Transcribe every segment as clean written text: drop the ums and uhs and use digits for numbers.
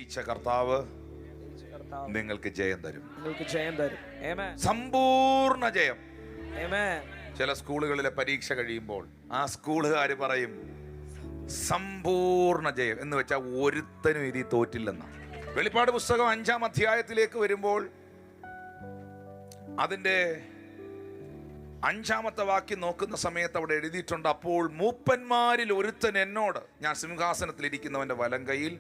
ജയിച്ച കർത്താവ് നിങ്ങൾക്ക് ജയം തരും. സമ്പൂർണ്ണ ജയം. ചില സ്കൂളുകളിലെ പരീക്ഷ കഴിയുമ്പോൾ ആ സ്കൂളുകാർ പറയും സമ്പൂർണ്ണ ജയം എന്ന് വെച്ചാൽ ഒരുത്തനും ഇനി തോറ്റില്ലെന്നാണ്. വെളിപ്പാട് പുസ്തകം 5-ാം അധ്യായത്തിലേക്ക് വരുമ്പോൾ അതിന്റെ 5-ാമത്തെ വാക്യം നോക്കുന്ന സമയത്ത് അവിടെ എഴുതിയിട്ടുണ്ട്, അപ്പോൾ മൂപ്പന്മാരിൽ ഒരുത്തൻ എന്നോട്, ഞാൻ സിംഹാസനത്തിൽ ഇരിക്കുന്നവന്റെ വലം കയ്യിൽ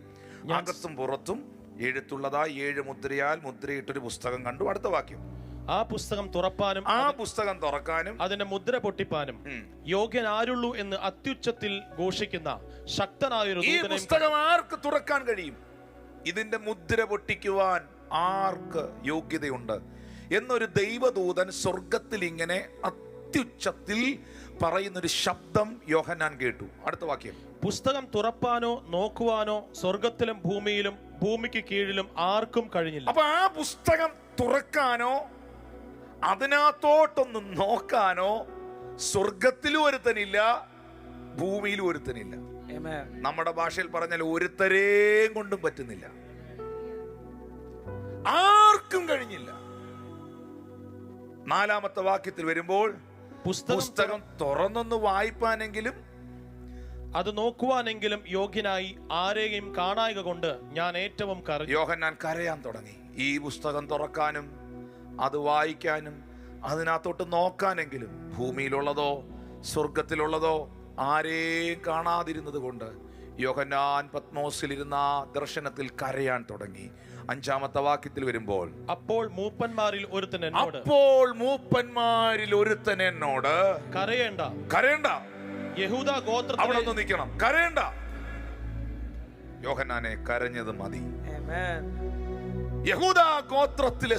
അകത്തും പുറത്തും എഴുത്തുള്ളതായി 7 മുദ്രയാൽ മുദ്രയിട്ടൊരു പുസ്തകം കണ്ടു. അടുത്ത വാക്യം, ആ പുസ്തകം തുറക്കാനും അതിന്റെ മുദ്ര പൊട്ടിപ്പാനും യോഗ്യൻ ആരുള്ളൂ എന്ന് അത്യുച്ചത്തിൽ ഘോഷിക്കുന്ന ശക്തനായൊരു ഈ പുസ്തകം ആർക്ക് തുറക്കാൻ കഴിയും? ഇതിന്റെ മുദ്ര പൊട്ടിക്കുവാൻ ആർക്ക് യോഗ്യതയുണ്ട് എന്നൊരു ദൈവദൂതൻ സ്വർഗത്തിൽ ഇങ്ങനെ അത്യുച്ചത്തിൽ പറയുന്നൊരു ശബ്ദം യോഹന്നാൻ കേട്ടു. അടുത്ത വാക്യം, പുസ്തകം തുറപ്പാനോ നോക്കുവാനോ സ്വർഗത്തിലും ഭൂമിയിലും ഭൂമിക്ക് കീഴിലും ആർക്കും കഴിഞ്ഞില്ല. അപ്പൊ ആ പുസ്തകം തുറക്കാനോ അതിനകത്തോട്ടൊന്ന് നോക്കാനോ സ്വർഗത്തിലും ഒരുത്തനില്ല, ഭൂമിയിലും ഒരുത്തനില്ല. നമ്മുടെ ഭാഷയിൽ പറഞ്ഞാൽ ഒരുത്തരേം കൊണ്ടും പറ്റുന്നില്ല, ആർക്കും കഴിഞ്ഞില്ല. 4-ാമത്തെ വാക്യത്തിൽ വരുമ്പോൾ പുസ്തകം തുറന്നൊന്ന് വായിപ്പാനെങ്കിലും അത് നോക്കുവാനെങ്കിലും യോഗ്യനായി ആരെയും കാണായിക കൊണ്ട് ഞാൻ ഏറ്റവും കരഞ്ഞു. യോഹന്നാൻ കരയാൻ തുടങ്ങി. ഈ പുസ്തകം തുറക്കാനും അത് വായിക്കാനും അതിനകത്തോട്ട് നോക്കാനെങ്കിലും ഭൂമിയിലുള്ളതോ സ്വർഗത്തിലുള്ളതോ ആരെയും കാണാതിരുന്നത് കൊണ്ട് യോഹന്നാൻ പത്മോസിലിരുന്ന ദർശനത്തിൽ കരയാൻ തുടങ്ങി. 5-ാമത്തെ വാക്യത്തിൽ വരുമ്പോൾ, അപ്പോൾ മൂപ്പന്മാരിൽ ഒരുത്തൻ എന്നോട് കരയേണ്ട യഹൂദ ഗോത്രത്തിൽ, അവിടെ ഒന്ന് നിൽക്കണം, കരയേണ്ട. യോഹന്നാനെ കരഞ്ഞത് മതി. യഹൂദ ഗോത്രത്തിലെ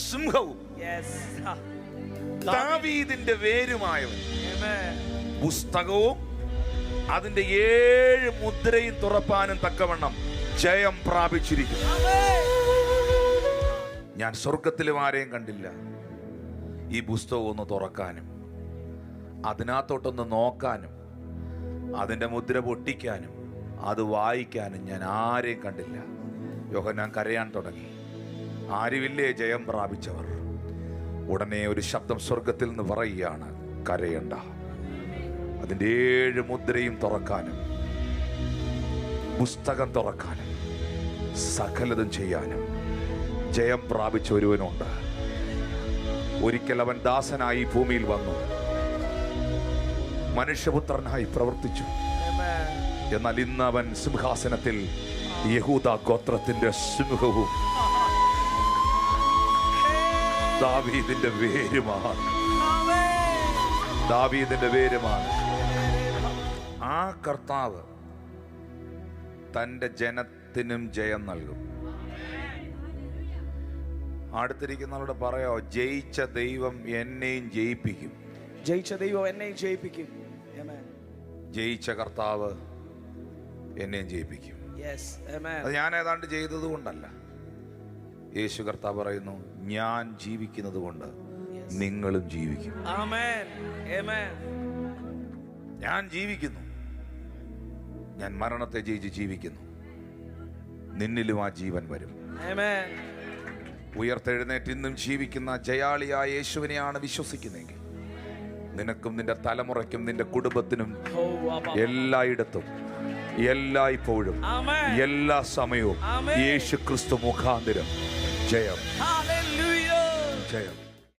സിംഹവും ദാവീദിന്റെ വേരുമായവൻ പുസ്തകവും അതിന്റെ 7 മുദ്രയും തുറപ്പാനും തക്കവണ്ണം ജയം പ്രാപിച്ചിരിക്കുന്നു. ഞാൻ സ്വർഗത്തിലും ആരെയും കണ്ടില്ല ഈ പുസ്തകം ഒന്ന് തുറക്കാനും അതിനകത്തോട്ടൊന്ന് നോക്കാനും അതിന്റെ മുദ്ര പൊട്ടിക്കാനും അത് വായിക്കാനും ഞാൻ ആരെയും കണ്ടില്ല. യോഹന്നാൻ കരയാൻ തുടങ്ങി. ആരുമില്ലേ ജയം പ്രാപിച്ചവർ? ഉടനെ ഒരു ശബ്ദം സ്വർഗത്തിൽ നിന്ന് പറയുകയാണ്, കരയണ്ട. അതിന്റെ 7 മുദ്രയും തുറക്കാനും പുസ്തകം തുറക്കാനും സകലതും ചെയ്യാനും ജയം പ്രാപിച്ച ഒരുവനുണ്ട്. ഒരിക്കൽ അവൻ ദാസനായി ഭൂമിയിൽ വന്നു, മനുഷ്യപുത്രനായി പ്രവർത്തിച്ചു. എന്നാൽ ഇന്ന് അവൻ സിംഹാസനത്തിൽ യഹൂദ ഗോത്രത്തിന്റെ സിംഹവും ദാവീദിന്റെ വേരുമാണ്. ആ കർത്താവ് തന്റെ ജനത്തിനും ജയം നൽകും. അടുത്തിരിക്കുന്നവരോട് പറയോ, ജയിച്ച ദൈവം എന്നെയും ജയിപ്പിക്കും. ജയിച്ച കർത്താവ് എന്നെയും ജയിപ്പിക്കും. അത് ഞാൻ ഏതാണ്ട് ചെയ്തത് കൊണ്ടല്ല. യേശു കർത്താവ് പറയുന്നു, ഞാൻ ജീവിക്കുന്നത് കൊണ്ട് നിങ്ങളും ജീവിക്കും. ഞാൻ ജീവിക്കുന്നു, ഞാൻ മരണത്തെ ജയിച്ച് ജീവിക്കുന്നു. നിന്നിലും ആ ജീവൻ വരും. ഉയർത്തെഴുന്നേറ്റ് ഇന്നും ജീവിക്കുന്ന ജയാളിയായ യേശുവിനെയാണ് വിശ്വസിക്കുന്നതെങ്കിൽ നിനക്കും നിന്റെ തലമുറയ്ക്കും നിന്റെ കുടുംബത്തിനും എല്ലായിടത്തും എല്ലായ്പ്പോഴും എല്ലാ സമയവും യേശു ക്രിസ്തു മുഖാന്തരം ജയം.